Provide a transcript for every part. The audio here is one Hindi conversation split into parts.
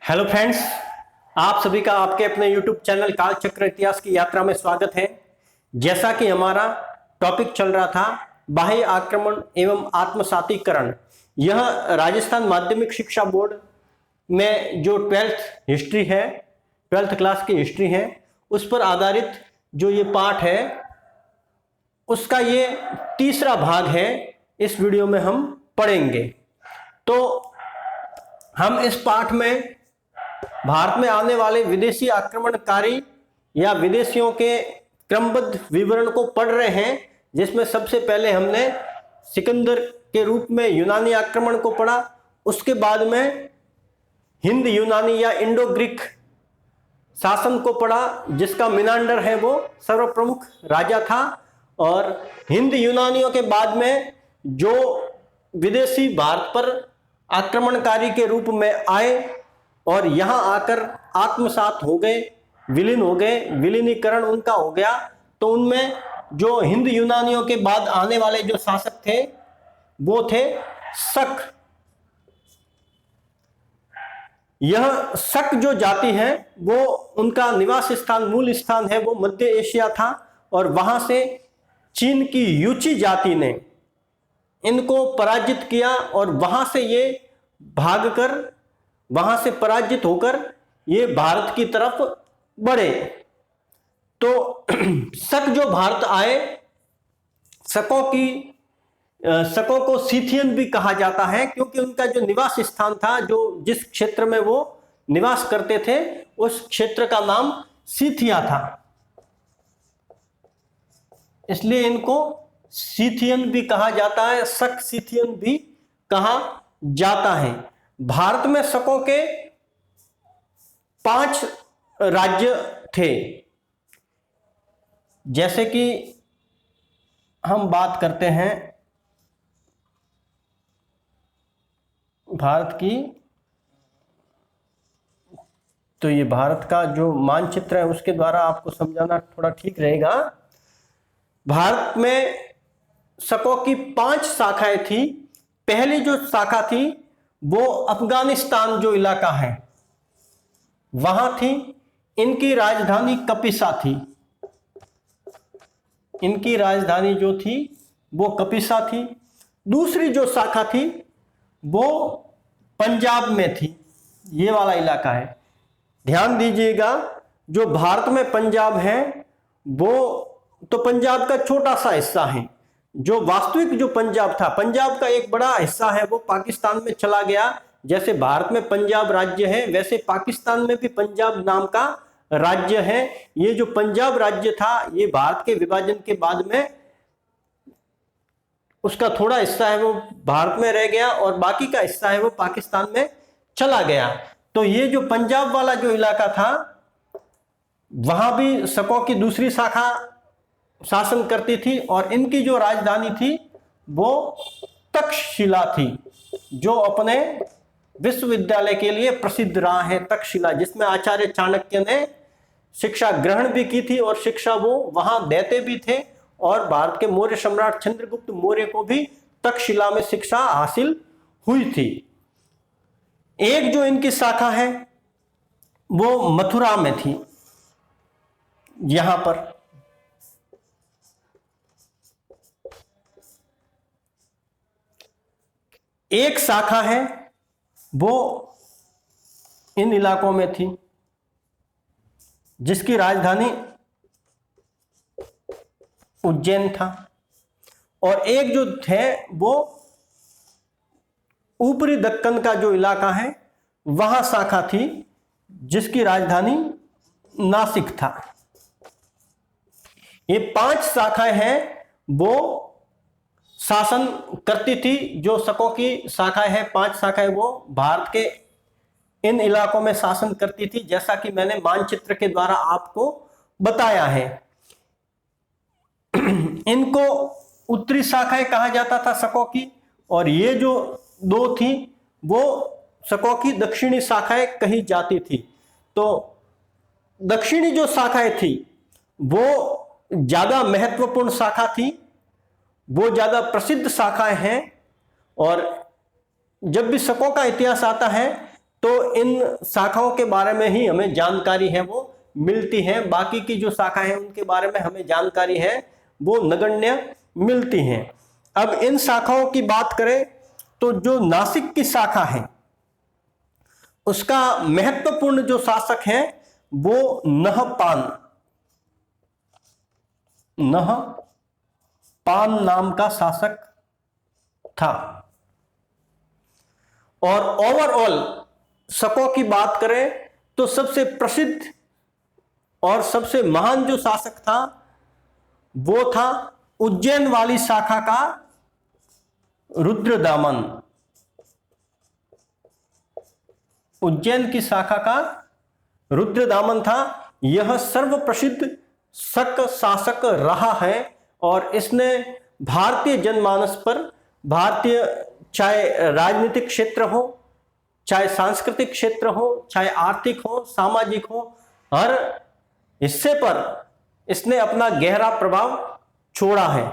हेलो फ्रेंड्स, आप सभी का आपके अपने YouTube चैनल काल चक्र इतिहास की यात्रा में स्वागत है। जैसा कि हमारा टॉपिक चल रहा था बाह्य आक्रमण एवं आत्मसातीकरण, यह राजस्थान माध्यमिक शिक्षा बोर्ड में जो 12th हिस्ट्री है, 12th क्लास की हिस्ट्री है, उस पर आधारित जो ये पाठ है उसका ये तीसरा भाग है। इस वीडियो में हम पढ़ेंगे। तो हम इस पाठ में भारत में आने वाले विदेशी आक्रमणकारी या विदेशियों के क्रमबद्ध विवरण को पढ़ रहे हैं, जिसमें सबसे पहले हमने सिकंदर के रूप में यूनानी आक्रमण को पढ़ा। उसके बाद में हिंद यूनानी या इंडो ग्रीक शासन को पढ़ा, जिसका मिनांडर है वो सर्वप्रमुख राजा था। और हिंद यूनानियों के बाद में जो विदेशी भारत पर आक्रमणकारी के रूप में आए और यहाँ आकर आत्मसात हो गए, विलीन हो गए, विलीनीकरण उनका हो गया, तो उनमें जो हिंद यूनानियों के बाद आने वाले जो शासक थे वो थे शक। यह शक जो जाति है वो उनका निवास स्थान, मूल स्थान है वो मध्य एशिया था। और वहां से चीन की यूची जाति ने इनको पराजित किया और वहां से ये भागकर, वहां से पराजित होकर ये भारत की तरफ बढ़े। तो शक जो भारत आए, शकों को सीथियन भी कहा जाता है, क्योंकि उनका जो निवास स्थान था, जो जिस क्षेत्र में वो निवास करते थे, उस क्षेत्र का नाम सीथिया था, इसलिए इनको सीथियन भी कहा जाता है, शक सीथियन भी कहा जाता है। भारत में शकों के 5 राज्य थे। जैसे कि हम बात करते हैं भारत की, तो ये भारत का जो मानचित्र है उसके द्वारा आपको समझाना थोड़ा ठीक रहेगा। भारत में शकों की 5 शाखाएं थी। पहली जो शाखा थी वो अफगानिस्तान जो इलाका है वहां थी। इनकी राजधानी कपिसा थी। इनकी राजधानी जो थी वो कपिसा थी। दूसरी जो शाखा थी वो पंजाब में थी। ये वाला इलाका है, ध्यान दीजिएगा। जो भारत में पंजाब है वो तो पंजाब का छोटा सा हिस्सा है। जो वास्तविक जो पंजाब था, पंजाब का एक बड़ा हिस्सा है वो पाकिस्तान में चला गया। जैसे भारत में पंजाब राज्य है, वैसे पाकिस्तान में भी पंजाब नाम का राज्य है। ये जो पंजाब राज्य था ये भारत के विभाजन के बाद में उसका थोड़ा हिस्सा है वो भारत में रह गया और बाकी का हिस्सा है वो पाकिस्तान में चला गया। तो ये जो पंजाब वाला जो इलाका था वहां भी शकों की दूसरी शाखा शासन करती थी और इनकी जो राजधानी थी वो तक्षशिला थी, जो अपने विश्वविद्यालय के लिए प्रसिद्ध रहा है। तक्षशिला, जिसमें आचार्य चाणक्य ने शिक्षा ग्रहण भी की थी और शिक्षा वो वहां देते भी थे। और भारत के मौर्य सम्राट चंद्रगुप्त मौर्य को भी तक्षशिला में शिक्षा हासिल हुई थी। एक जो इनकी शाखा है वो मथुरा में थी। यहां पर एक शाखा है वो इन इलाकों में थी, जिसकी राजधानी उज्जैन था। और एक जो थे वो ऊपरी दक्कन का जो इलाका है वहां शाखा थी, जिसकी राजधानी नासिक था। ये 5 शाखाएं हैं वो शासन करती थी। जो शकों की शाखाएं हैं, 5 शाखाएं, वो भारत के इन इलाकों में शासन करती थी, जैसा कि मैंने मानचित्र के द्वारा आपको बताया है। इनको उत्तरी शाखाएं कहा जाता था शकों की, और ये जो 2 थी वो शकों की दक्षिणी शाखाएं कही जाती थी। तो दक्षिणी जो शाखाएं थी वो ज्यादा महत्वपूर्ण शाखा थी, वो ज्यादा प्रसिद्ध शाखाएं हैं। और जब भी शकों का इतिहास आता है तो इन शाखाओं के बारे में ही हमें जानकारी है वो मिलती है, बाकी की जो शाखा है उनके बारे में हमें जानकारी है वो नगण्य मिलती है। अब इन शाखाओं की बात करें तो जो नासिक की शाखा है उसका महत्वपूर्ण जो शासक है वो नहपान नाम का शासक था। और ओवरऑल शकों की बात करें तो सबसे प्रसिद्ध और सबसे महान जो शासक था वो था उज्जैन वाली शाखा का रुद्रदामन। उज्जैन की शाखा का रुद्रदामन था। यह सर्वप्रसिद्ध शक शासक रहा है और इसने भारतीय जनमानस पर, भारतीय चाहे राजनीतिक क्षेत्र हो, चाहे सांस्कृतिक क्षेत्र हो, चाहे आर्थिक हो, सामाजिक हो, हर हिस्से पर इसने अपना गहरा प्रभाव छोड़ा है।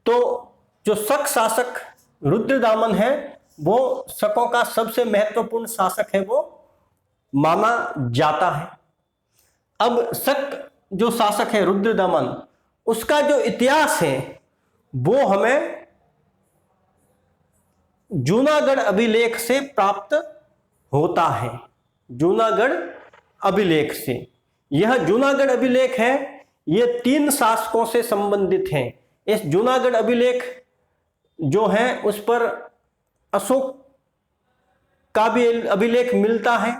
तो जो शक शासक रुद्रदामन है वो शकों का सबसे महत्वपूर्ण शासक है वो माना जाता है। अब शक जो शासक है रुद्रदामन, उसका जो इतिहास है वो हमें जूनागढ़ अभिलेख से प्राप्त होता है। जूनागढ़ अभिलेख से, यह जूनागढ़ अभिलेख है, यह 3 शासकों से संबंधित है। इस जूनागढ़ अभिलेख जो है उस पर अशोक का भी अभिलेख मिलता है,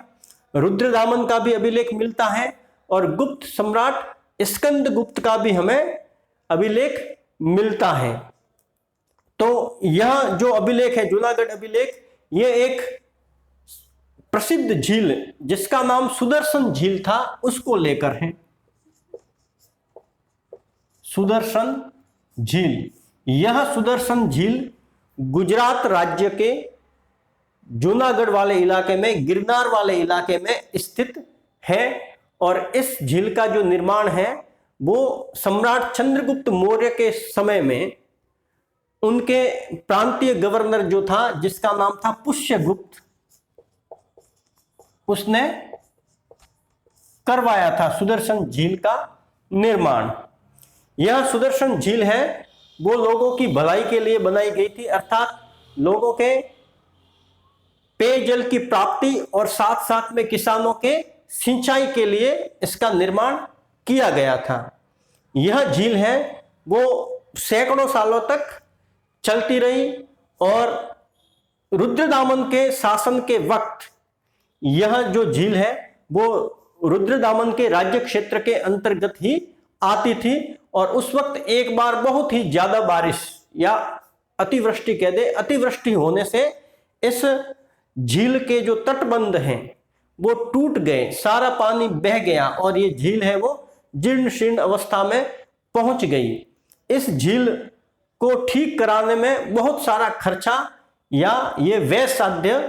रुद्रदामन का भी अभिलेख मिलता है और गुप्त सम्राट स्कंदगुप्त का भी हमें अभिलेख मिलता है। तो यह जो अभिलेख है जूनागढ़ अभिलेख, यह एक प्रसिद्ध झील जिसका नाम सुदर्शन झील था उसको लेकर है। सुदर्शन झील, यह सुदर्शन झील गुजरात राज्य के जूनागढ़ वाले इलाके में, गिरनार वाले इलाके में स्थित है और इस झील का जो निर्माण है वो सम्राट चंद्रगुप्त मौर्य के समय में उनके प्रांतीय गवर्नर जो था जिसका नाम था पुष्यगुप्त, उसने करवाया था सुदर्शन झील का निर्माण। यह सुदर्शन झील है वो लोगों की भलाई के लिए बनाई गई थी, अर्थात लोगों के पेयजल की प्राप्ति और साथ साथ में किसानों के सिंचाई के लिए इसका निर्माण किया गया था। यह झील है वो सैकड़ों सालों तक चलती रही और रुद्रदामन के शासन के वक्त यह जो झील है वो रुद्रदामन के राज्य क्षेत्र के अंतर्गत ही आती थी और उस वक्त एक बार बहुत ही ज्यादा बारिश या अतिवृष्टि कह दे, अतिवृष्टि होने से इस झील के जो तटबंध हैं वो टूट गए, सारा पानी बह गया और ये झील है वो जीर्ण शीर्ण अवस्था में पहुंच गई। इस झील को ठीक कराने में बहुत सारा खर्चा या ये व्यय साध्य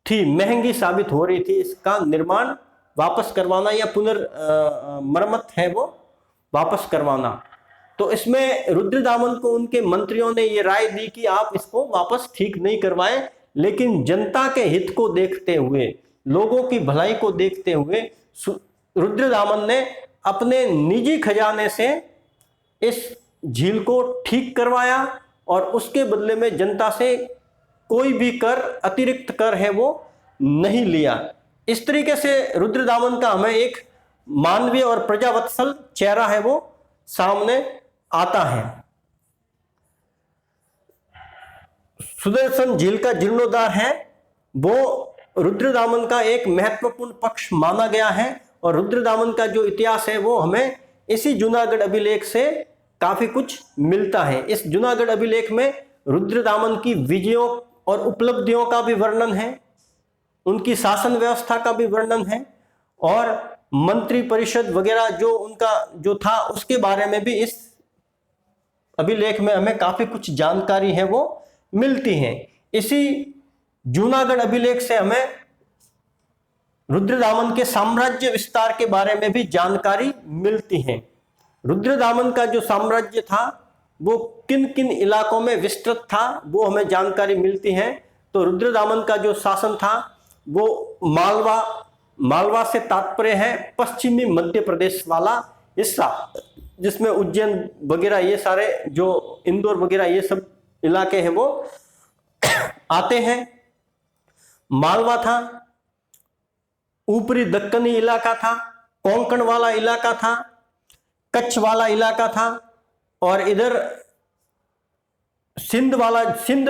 थी, महंगी साबित हो रही थी। इसका निर्माण वापस करवाना या पुनर्मरम्मत है वो वापस करवाना। तो इसमें रुद्रदामन को उनके मंत्रियों ने ये राय दी कि आप इसको वापस ठीक नहीं करवाएं, लेकिन जनता के हित को देखते हुए, लोगों की भलाई को देखते हुए रुद्रदामन ने अपने निजी खजाने से इस झील को ठीक करवाया और उसके बदले में जनता से कोई भी कर, अतिरिक्त कर है वो नहीं लिया। इस तरीके से रुद्रदामन का हमें एक मानवीय और प्रजावत्सल चेहरा है वो सामने आता है। सुदर्शन झील का जीर्णोद्धार है वो रुद्रदामन का एक महत्वपूर्ण पक्ष माना गया है और रुद्रदामन का जो इतिहास है वो हमें इसी जूनागढ़ अभिलेख से काफी कुछ मिलता है। इस जूनागढ़ अभिलेख में रुद्रदामन की विजयों और उपलब्धियों का भी वर्णन है, उनकी शासन व्यवस्था का भी वर्णन है और मंत्री परिषद वगैरह जो उनका जो था उसके बारे में भी इस अभिलेख में हमें काफी कुछ जानकारी है वो मिलती है। इसी जूनागढ़ अभिलेख से हमें रुद्रदामन के साम्राज्य विस्तार के बारे में भी जानकारी मिलती है। रुद्रदामन का जो साम्राज्य था वो किन किन इलाकों में विस्तृत था वो हमें जानकारी मिलती है। तो रुद्रदामन का जो शासन था वो मालवा से तात्पर्य है पश्चिमी मध्य प्रदेश वाला हिस्सा, जिसमें उज्जैन वगैरह ये सारे जो इंदौर वगैरह ये सब इलाके हैं वो आते हैं। मालवा था, ऊपरी दक्कनी इलाका था, कोंकण वाला इलाका था, कच्छ वाला इलाका था, और इधर सिंध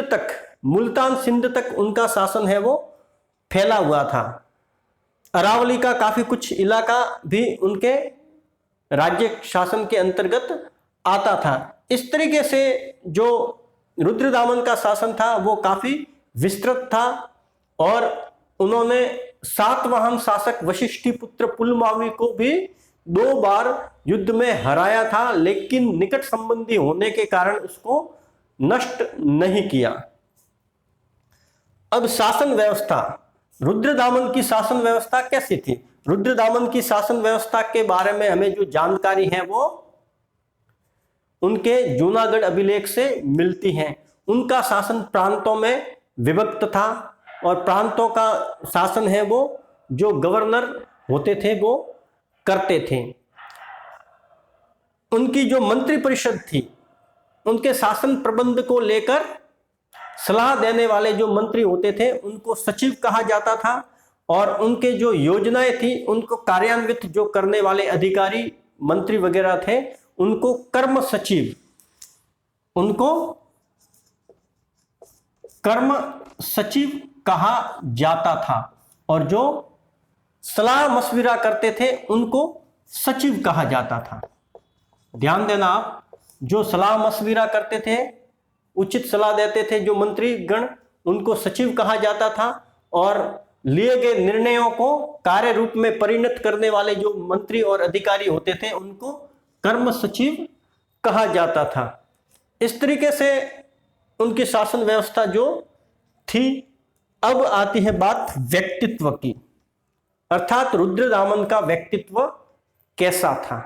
तक, मुल्तान सिंध तक उनका शासन है वो फैला हुआ था। अरावली का काफी कुछ इलाका भी उनके राज्य शासन के अंतर्गत आता था। इस तरीके से जो रुद्रदामन का शासन था वो काफी विस्तृत था, और उन्होंने सातवाहन शासक वशिष्ठिपुत्र पुलमावी को भी 2 बार युद्ध में हराया था, लेकिन निकट संबंधी होने के कारण उसको नष्ट नहीं किया। अब शासन व्यवस्था, रुद्रदामन की शासन व्यवस्था कैसी थी? रुद्रदामन की शासन व्यवस्था के बारे में हमें जो जानकारी है वो उनके जूनागढ़ अभिलेख से मिलती है। उनका शासन प्रांतों में विभक्त था, और प्रांतों का शासन है वो जो गवर्नर होते थे वो करते थे। उनकी जो मंत्री परिषद थी, उनके शासन प्रबंध को लेकर सलाह देने वाले जो मंत्री होते थे उनको सचिव कहा जाता था, और उनके जो योजनाएं थी उनको कार्यान्वित जो करने वाले अधिकारी मंत्री वगैरह थे उनको कर्म सचिव कहा जाता था, और जो सलाह मशविरा करते थे उनको सचिव कहा जाता था। ध्यान देना आप, जो सलाह मशविरा करते थे, उचित सलाह देते थे जो मंत्री गण, उनको सचिव कहा जाता था, और लिए गए निर्णयों को कार्य रूप में परिणत करने वाले जो मंत्री और अधिकारी होते थे उनको कर्म सचिव कहा जाता था। इस तरीके से उनकी शासन व्यवस्था जो थी। अब आती है बात व्यक्तित्व की, अर्थात रुद्रदामन का व्यक्तित्व कैसा था।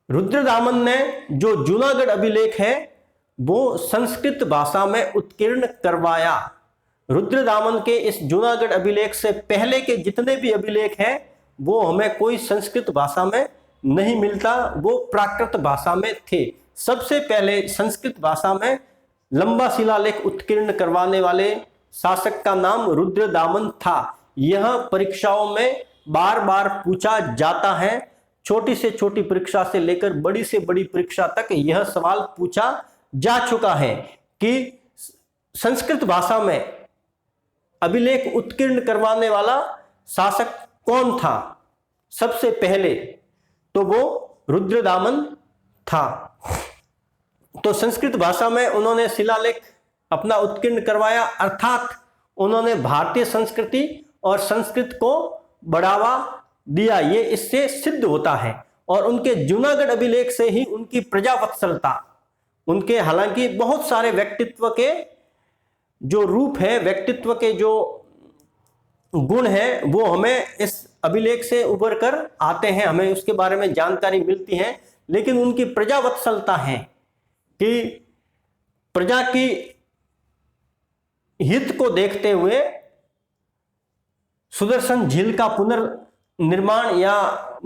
रुद्रदामन ने जो जूनागढ़ अभिलेख है वो संस्कृत भाषा में उत्कीर्ण करवाया। रुद्रदामन के इस जूनागढ़ अभिलेख से पहले के जितने भी अभिलेख हैं वो हमें कोई संस्कृत भाषा में नहीं मिलता, वो प्राकृत भाषा में थे। सबसे पहले संस्कृत भाषा में लंबा शिलालेख उत्कीर्ण करवाने वाले शासक का नाम रुद्रदामन था। यह परीक्षाओं में बार बार पूछा जाता है, छोटी से छोटी परीक्षा से लेकर बड़ी से बड़ी परीक्षा तक यह सवाल पूछा जा चुका है कि संस्कृत भाषा में अभिलेख उत्कीर्ण करवाने वाला शासक कौन था। सबसे पहले तो वो रुद्रदामन था। तो संस्कृत भाषा में उन्होंने शिलालेख अपना उत्कीर्ण करवाया, अर्थात उन्होंने भारतीय संस्कृति और संस्कृत को बढ़ावा दिया, ये इससे सिद्ध होता है। और उनके जूनागढ़ अभिलेख से ही उनकी प्रजावत्सलता, उनके हालांकि बहुत सारे व्यक्तित्व के जो रूप है, व्यक्तित्व के जो गुण हैं वो हमें इस अभिलेख से उभर कर आते हैं, हमें उसके बारे में जानकारी मिलती है। लेकिन उनकी प्रजावत्सलता है कि प्रजा की हित को देखते हुए सुदर्शन झील का पुनर्निर्माण या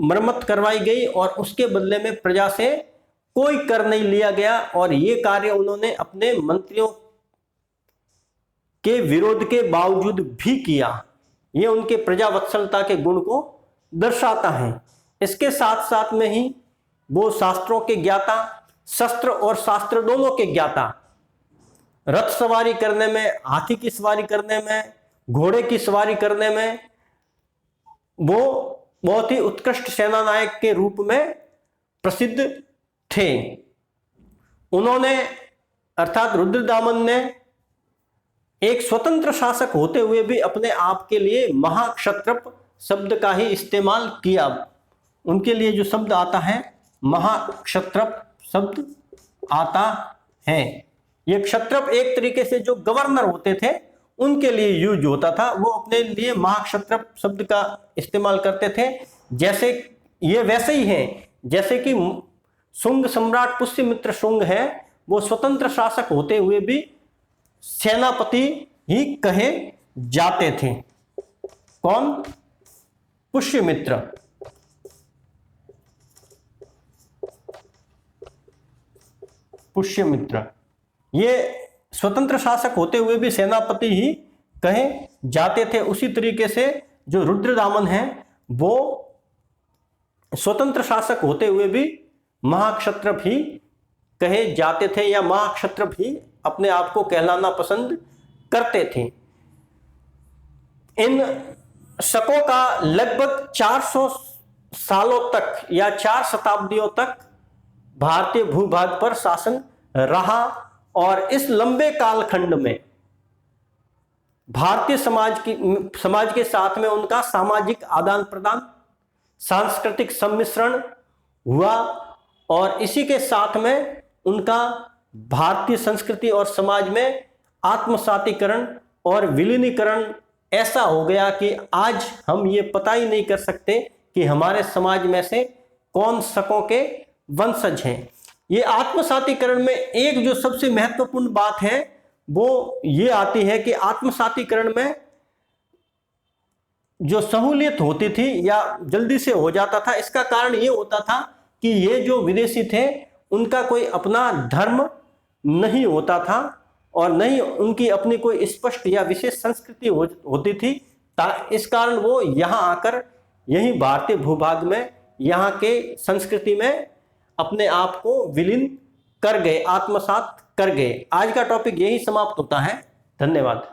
मरम्मत करवाई गई, और उसके बदले में प्रजा से कोई कर नहीं लिया गया, और ये कार्य उन्होंने अपने मंत्रियों के विरोध के बावजूद भी किया। ये उनके प्रजावत्सलता के गुण को दर्शाता है। इसके साथ साथ में ही वो शास्त्रों के ज्ञाता, शस्त्र और शास्त्र दोनों के ज्ञाता, रथ सवारी करने में, हाथी की सवारी करने में, घोड़े की सवारी करने में वो बहुत ही उत्कृष्ट सेनानायक के रूप में प्रसिद्ध थे। उन्होंने अर्थात रुद्रदामन ने एक स्वतंत्र शासक होते हुए भी अपने आप के लिए महाक्षत्रप शब्द का ही इस्तेमाल किया। उनके लिए जो शब्द आता है महाक्षत्रप शब्द आता है। ये क्षत्रप एक तरीके से जो गवर्नर होते थे उनके लिए यूज होता था, वो अपने लिए महाक्षत्रप शब्द का इस्तेमाल करते थे। जैसे ये वैसे ही है जैसे कि शुंग सम्राट पुष्यमित्र शुंग है, वो स्वतंत्र शासक होते हुए भी सेनापति ही कहे जाते थे। कौन? पुष्यमित्र। पुष्यमित्र ये स्वतंत्र शासक होते हुए भी सेनापति ही कहे जाते थे। उसी तरीके से जो रुद्रदामन है वो स्वतंत्र शासक होते हुए भी महाक्षत्र भी कहे जाते थे, या महाक्षत्र भी अपने आप को कहलाना पसंद करते थे। इन शकों का लगभग 400 सालों तक या 4 शताब्दियों तक भारतीय भूभाग पर शासन रहा, और इस लंबे कालखंड में भारतीय समाज के साथ में उनका सामाजिक आदान प्रदान, सांस्कृतिक सम्मिश्रण हुआ, और इसी के साथ में उनका भारतीय संस्कृति और समाज में आत्मसातीकरण और विलीनीकरण ऐसा हो गया कि आज हम ये पता ही नहीं कर सकते कि हमारे समाज में से कौन शकों के वंशज हैं। ये आत्मसातीकरण में एक जो सबसे महत्वपूर्ण बात है वो ये आती है कि आत्मसातीकरण में जो सहूलियत होती थी या जल्दी से हो जाता था, इसका कारण ये होता था कि ये जो विदेशी थे उनका कोई अपना धर्म नहीं होता था, और नहीं उनकी अपनी कोई स्पष्ट या विशेष संस्कृति होती थी। इस कारण वो यहाँ आकर यही भारतीय भूभाग में यहाँ के संस्कृति में अपने आप को विलीन कर गए, आत्मसात कर गए। आज का टॉपिक यही समाप्त होता है। धन्यवाद।